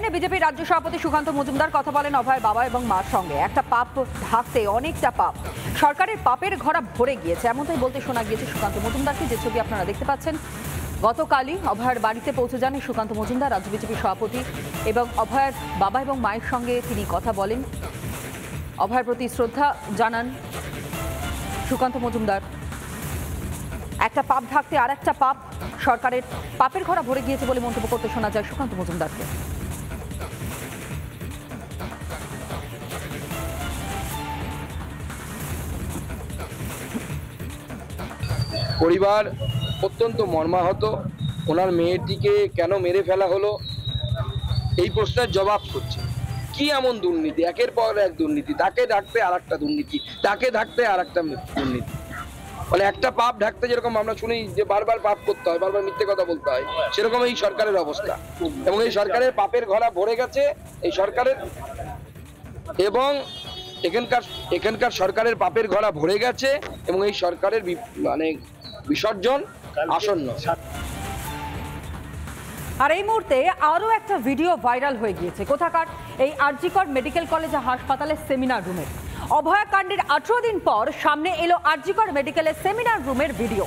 নিয়ে বিজেপি রাজ্য সভাপতি সুকান্ত মজুমদার কথা বলেন অভয়ের বাবা এবং মার সঙ্গে। একটা পাপ ঢাকতে অনেকটা পাপ, সরকারের পাপের ঘরা ভরে গিয়েছে, এমনটাই বলতে শোনা গিয়েছে সুকান্ত মজুমদারকে। যে ছবি আপনারা দেখতে পাচ্ছেন, গতকালই অভয়ের বাড়িতে পৌঁছে যান সুকান্ত মজুমদার, রাজ্য বিজেপি সভাপতি, এবং অভয়ের বাবা এবং মায়ের সঙ্গে তিনি কথা বলেন। অভয়ের প্রতি শ্রদ্ধা জানান সুকান্ত মজুমদার। একটা পাপ ঢাকতে আর একটা পাপ, সরকারের পাপের ঘরা ভরে গিয়েছে বলে মন্তব্য করতে শোনা যায় সুকান্ত মজুমদারকে। পরিবার অত্যন্ত মর্মাহত। ওনার মেয়েটিকে কেন মেরে ফেলা হলো এই প্রশ্নের জবাব করছে। কি এমন দুর্নীতি, একের পর এক দুর্নীতি, তাকে ঢাকতে আর একটা দুর্নীতি, তাকে ঢাকতে আর একটা দুর্নীতি। মানে একটা পাপ ঢাকতে যেরকম আমরা শুনি যে বারবার পাপ করতে হয়, বারবার মিথ্যে কথা বলতে হয়, সেরকম এই সরকারের অবস্থা। এবং এই সরকারের পাপের ঘরা ভরে গেছে এই সরকারের, এবং এখানকার সরকারের পাপের ঘরা ভরে গেছে এবং এই সরকারের মানে বিসর্জন আসন্ন। আর এই মুহূর্তে আরও একটা ভিডিও ভাইরাল হয়ে গিয়েছে কোথাকার এই আরজিকর মেডিকেল কলেজ হাসপাতালের সেমিনার রুমের। অভয়াকাণ্ডের 18 দিন পর সামনে এলো আরজিকর মেডিকেলের সেমিনার রুমের ভিডিও।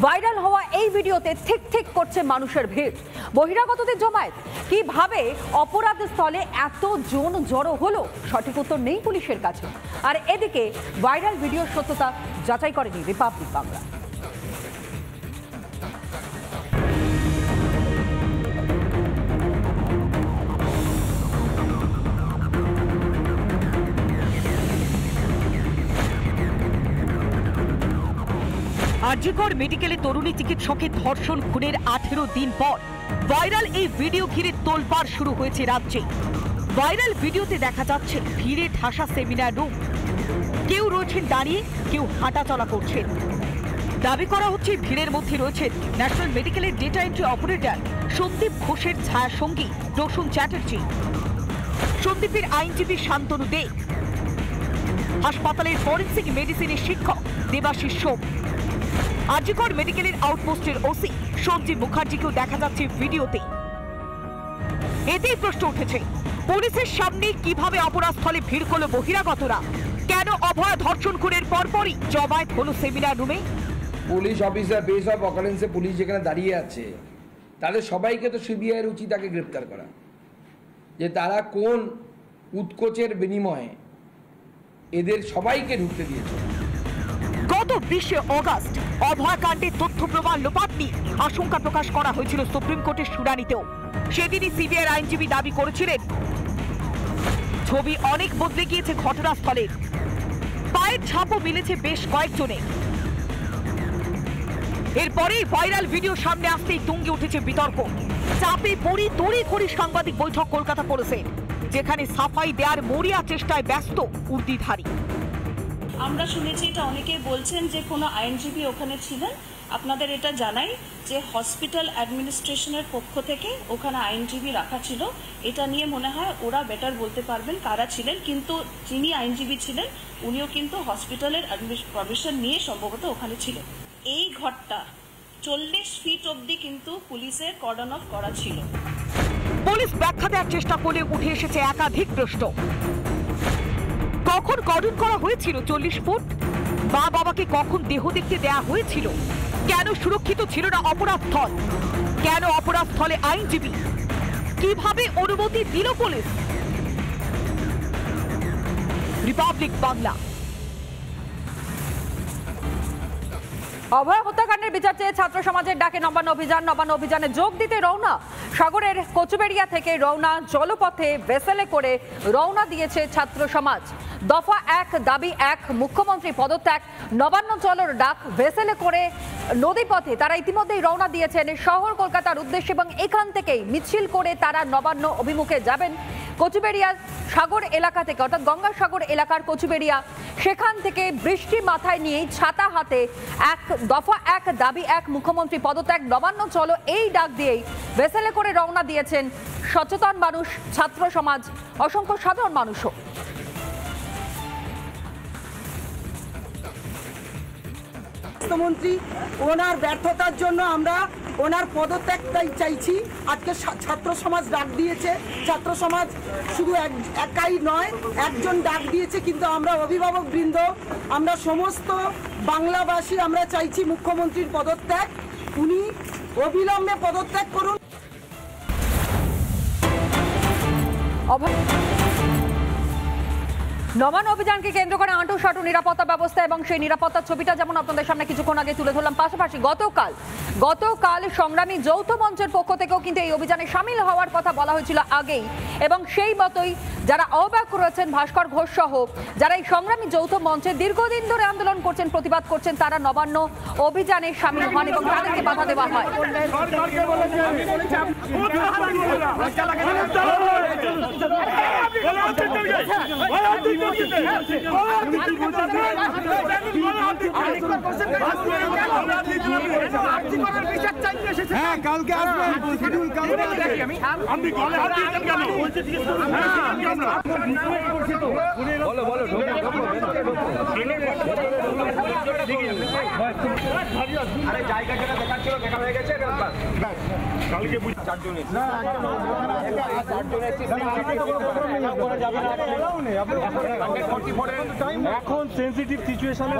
ভাইরাল হওয়া এই ভিডিওতে ঠিক ঠিক করছে মানুষের ভিড়, বহিরাগতদের জমায়েত। কিভাবে অপরাধ স্থলে এত জন জড়ো হলো সঠিক উত্তর নেই পুলিশের কাছে। আর এদিকে ভাইরাল ভিডিওর সত্যতা যাচাই করেনি রিপাবলিক বাংলা। আরজিকর মেডিকেলে তরুণী চিকিৎসকের ধর্ষণ খুনের 18 দিন পর ভাইরাল এই ভিডিও ঘিরে তোলপাড় শুরু হয়েছে রাজ্যে। ভাইরাল ভিডিওতে দেখা যাচ্ছে ভিড়ে ঠাসা সেমিনার রুম, কেউ রয়েছেন দাঁড়িয়ে, কেউ হাঁটাচলা করছেন। দাবি করা হচ্ছে ভিড়ের মধ্যে রয়েছেন ন্যাশনাল মেডিকেলের ডেটা এন্ট্রি অপারেটর সন্দীপ ঘোষের ছায়া সঙ্গী প্রসূন চ্যাটার্জি, সন্দীপের আইনজীবী শান্তনু দে, হাসপাতালের ফরেন্সিক মেডিসিনের শিক্ষক দেবাশিস সোম, আরজিকর মেডিকেলের আউটপোস্টের ওসি সঞ্জীব মুখার্জিকেও দেখা যাচ্ছে ভিডিওতে। এতেই প্রশ্ন উঠেছে, পুলিশের সামনে কিভাবে অপরাধস্থলে ভিড় করল বহিরাগতরা? কেন অভয়া ধর্ষণ খুনের পরপরই জমায়েত হলো সেমিনার রুমে? পুলিশ অফিসার বেস অফ অকারেন্সে পুলিশ যেখানে দাঁড়িয়ে আছে, তাদের সবাইকে তো সিবিআইয়ের উচিত তাকে গ্রেপ্তার করা, যে তারা কোন উৎকোচের বিনিময়ে এদের সবাইকে ঢুকতে দিয়েছে। গত 20 অগস্ট অভয়াকাণ্ডের তথ্য প্রমাণ লোপাট নিয়ে আশঙ্কা প্রকাশ করা হয়েছিল সুপ্রিম কোর্টের শুনানিতেও। সেদিনই সিবিআইয়ের আইনজীবী দাবি করেছিলেন ছবি অনেক বদলে গিয়েছে ঘটনাস্থলের, পায়ের ছাপও মিলেছে বেশ কয়েকজনের। এরপরেই ভাইরাল ভিডিও সামনে আসতেই তুঙ্গে উঠেছে বিতর্ক। চাপে পড়ি তড়িঘড়ি সাংবাদিক বৈঠক কলকাতা পুলিশের, যেখানে সাফাই দেওয়ার মরিয়া চেষ্টায় ব্যস্ত উর্দিধারী। আমরা শুনেছি, এটা অনেকেই বলছেন যে কোনো আইনজীবী ওখানে ছিলেন। আপনাদের এটা জানাই যে হসপিটাল অ্যাডমিনিস্ট্রেশনের পক্ষ থেকে ওখানে আইনজীবী রাখা ছিল। এটা নিয়ে মনে হয় ওরা বেটার বলতে পারবেন কারা ছিলেন, কিন্তু যিনি আইনজীবী ছিলেন উনিও কিন্তু হসপিটালের পারমিশন নিয়ে সম্ভবত ওখানে ছিলেন। এই ঘরটা 40 ফিট অবধি কিন্তু পুলিশের কর্ডন অফ করা ছিল। পুলিশ ব্যাখ্যা দেওয়ার চেষ্টা করলে উঠে এসেছে একাধিক প্রশ্ন। কখন কর্ডন করা হয়েছিল 40 ফুট? মা বাবাকে কখন দেহ দেখতে দেয়া হয়েছিল? কেন সুরক্ষিত ছিল না অপরাধস্থল? কেন অপরাধস্থলে আইনজীবী? কিভাবে অনুমতি দিল পুলিশ? রিপাবলিক বাংলা। অভয় হত্যাকাণ্ডের বিচার চেয়ে ছাত্র সমাজের ডাকে নবান্ন অভিযান। নবান্ন অভিযানে যোগ দিতে রওনা সাগরের কচুবেড়িয়া থেকে রওনা জলপথে ভেসেলে করে রওনা দিয়েছে ছাত্র সমাজ। দফা 1 দাবি 1 মুখ্যমন্ত্রী পদত্যাগ, নবান্ন চলোর ডাক। ভেসেলে করে নদীপথে তারা ইতিমধ্যেই রওনা দিয়েছেন শহর কলকাতার উদ্দেশ্যে, এবং এখান থেকেই মিছিল করে তারা নবান্ন অভিমুখে যাবেন। কচুবেড়িয়া সাগর এলাকা থেকে, অর্থাৎ গঙ্গাসাগর এলাকার কচুবেড়িয়া, সেখান থেকে বৃষ্টি মাথায় নিয়েই ছাতা হাতে দফা 1 দাবি 1 মুখ্যমন্ত্রী পদত্যাগ, নবান্ন চলো এই ডাক দিয়েই ভেসেলে করে রওনা দিয়েছেন সচেতন মানুষ, ছাত্র সমাজ, অসংখ্য সাধারণ মানুষও। স্বাস্থ্যমন্ত্রী ওনার ব্যর্থতার জন্য আমরা ওনার পদত্যাগটাই চাইছি। আজকে ছাত্র সমাজ ডাক দিয়েছে, ছাত্র সমাজ শুধু একাই নয়, একজন ডাক দিয়েছে, কিন্তু আমরা অভিভাবক বৃন্দ, আমরা সমস্ত বাংলাভাষী আমরা চাইছি মুখ্যমন্ত্রীর পদত্যাগ। উনি অবিলম্বে পদত্যাগ করুন। নবান্ন অভিযানকে কেন্দ্র করে আঁটুসাঁটু নিরাপত্তা ব্যবস্থা এবং সেই নিরাপত্তার ছবিটা যেমন আপনাদের সামনে কিছুক্ষণ আগে তুলে ধরলাম, পাশাপাশি গতকাল সংগ্রামী যৌথ মঞ্চের পক্ষ থেকেও কিন্তু এই অভিযানে সামিল হওয়ার কথা বলা হয়েছিল আগেই, এবং সেই মতোই যারা আহ্বায়ক রয়েছেন ভাস্কর ঘোষ সহ যারা এই সংগ্রামী যৌথ মঞ্চে দীর্ঘদিন ধরে আন্দোলন করছেন, প্রতিবাদ করছেন, তারা নবান্ন অভিযানে সামিল হন এবং তাদেরকে বাধা দেওয়া হয়। হ্যাঁ, কালকে আসবেন, শিডিউল কালকে আছে। আপনি গলে হাত দিয়েছেন কেন? বলো বলো, আরে জায়গা যেটা দেখার ছিল দেখা হয়ে গেছে। কালকে চারজনের এখন সেন্সিটিভ সিচুয়েশনে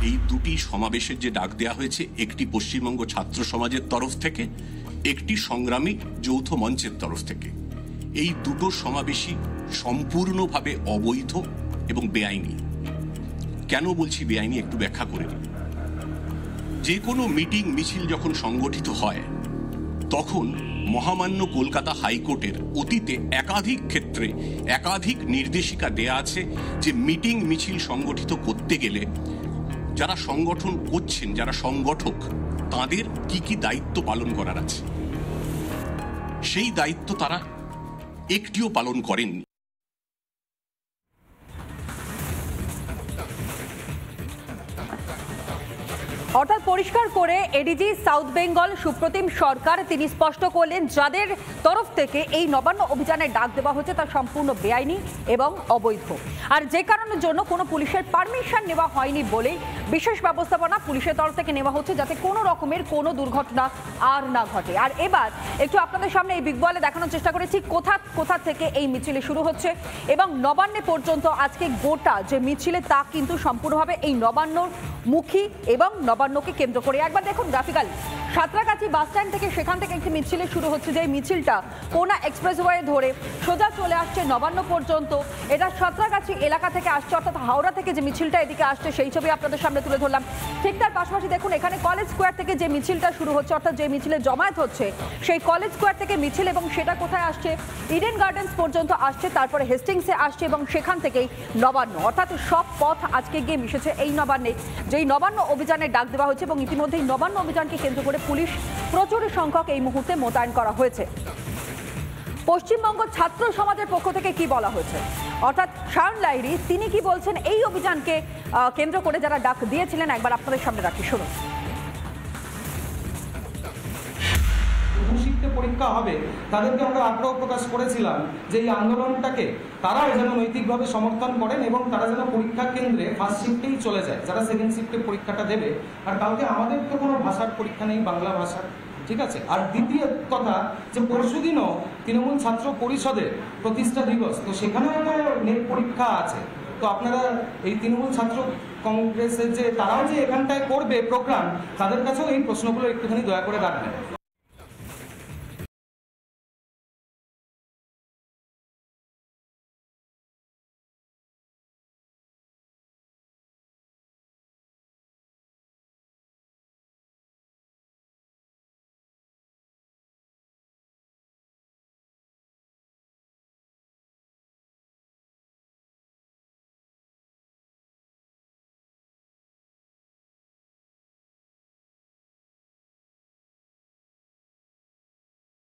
এই দুটি সমাবেশের যে ডাক দেওয়া হয়েছে, একটি পশ্চিমবঙ্গ ছাত্র সমাজের তরফ থেকে, একটি সংগ্রামী যৌথ মঞ্চের তরফ থেকে, এই দুটো সমাবেশই সম্পূর্ণভাবে অবৈধ এবং বেআইনি। কেন বলছি বেআইনি একটু ব্যাখ্যা করে দিই। যে কোনো মিটিং মিছিল যখন সংগঠিত হয় তখন মহামান্য কলকাতা হাইকোর্টের অতীতে একাধিক ক্ষেত্রে একাধিক নির্দেশিকা দেয়া আছে যে মিটিং মিছিল সংগঠিত করতে গেলে যারা সংগঠন করছেন, যারা সংগঠক, তাদের কি কি দায়িত্ব পালন করার আছে, সেই দায়িত্ব তারা একটিও পালন করেননি। অর্থাৎ পরিষ্কার করে এডিজি সাউথ বেঙ্গল সুপ্রতিম সরকার তিনি স্পষ্ট করলেন যাদের তরফ থেকে এই নবান্ন অভিযানের ডাক দেওয়া হচ্ছে তা সম্পূর্ণ বেআইনি এবং অবৈধ, আর যে কারণের জন্য কোনো পুলিশের পারমিশন নেওয়া হয়নি বলেই বিশেষ ব্যবস্থাপনা পুলিশের তরফ থেকে নেওয়া হচ্ছে যাতে কোনো রকমের কোনো দুর্ঘটনা আর না ঘটে। আর এবার একটু আপনাদের সামনে এই বিগ বলে দেখানোর চেষ্টা করেছি কোথা থেকে এই মিছিলে শুরু হচ্ছে এবং নবান্নে পর্যন্ত আজকে গোটা যে মিছিলে তা কিন্তু সম্পূর্ণভাবে এই নবান্ন মুখী এবং নবান্নকে কেন্দ্র করে। একবার দেখুন গ্রাফিক্যালি, সাঁতরাগাছি বাস স্ট্যান্ড থেকে সেখান থেকে একটি মিছিলে শুরু হচ্ছে, যে মিছিলটা কোনা এক্সপ্রেসওয়ে ধরে সোজা চলে আসছে নবান্ন পর্যন্ত। এটা সাঁতরাগাছি এলাকা থেকে আসছে, অর্থাৎ হাওড়া থেকে যে মিছিলটা এদিকে আসছে সেই ছবি আপনাদের সামনে তুলে ধরলাম। ঠিক তার পাশাপাশি দেখুন এখানে কলেজ স্কোয়ার থেকে যে মিছিলটা শুরু হচ্ছে, অর্থাৎ যে মিছিলে জমায়েত হচ্ছে সেই কলেজ স্কোয়ার থেকে মিছিল, এবং সেটা কোথায় আসছে, ইডেন গার্ডেন্স পর্যন্ত আসছে, তারপরে হেস্টিংসে আসছে এবং সেখান থেকেই নবান্ন। অর্থাৎ সব পথ আজকে গিয়ে মিশেছে এই নবান্নে, যেই নবান্ন অভিযানের ডাক দেওয়া হচ্ছে, এবং ইতিমধ্যেই নবান্ন অভিযানকে কেন্দ্র করে পুলিশ প্রচুর সংখ্যক এই মুহূর্তে মোতায়েন করা হয়েছে। পশ্চিমবঙ্গ ছাত্র সমাজের পক্ষ থেকে কি বলা হয়েছে, অর্থাৎ শায়ন লাহিড়ী তিনি কি বলছেন এই অভিযানকে কেন্দ্র করে যারা ডাক দিয়েছিলেন, একবার আপনাদের সামনে রাখি, শুনুন। শিখতে পরীক্ষা হবে তাদেরকে আমরা আগ্রহ প্রকাশ করেছিলাম যে এই আন্দোলনটাকে তারাও যেন নৈতিকভাবে সমর্থন করেন এবং তারা যেন পরীক্ষা কেন্দ্রে ফার্স্ট শিফটেই চলে যায়, যারা সেকেন্ড শিফটে পরীক্ষাটা দেবে। আর কালকে আমাদের তো কোনো ভাষার পরীক্ষা নেই, বাংলা ভাষার, ঠিক আছে। আর দ্বিতীয় কথা যে পরশুদিনও তৃণমূল ছাত্র পরিষদের প্রতিষ্ঠা দিবস, তো সেখানেও তো নেট পরীক্ষা আছে। তো আপনারা এই তৃণমূল ছাত্র কংগ্রেসের যে তারাও যে এখানটায় করবে প্রোগ্রাম, তাদের কাছেও এই প্রশ্নগুলো একটুখানি দয়া করে রাখবেন।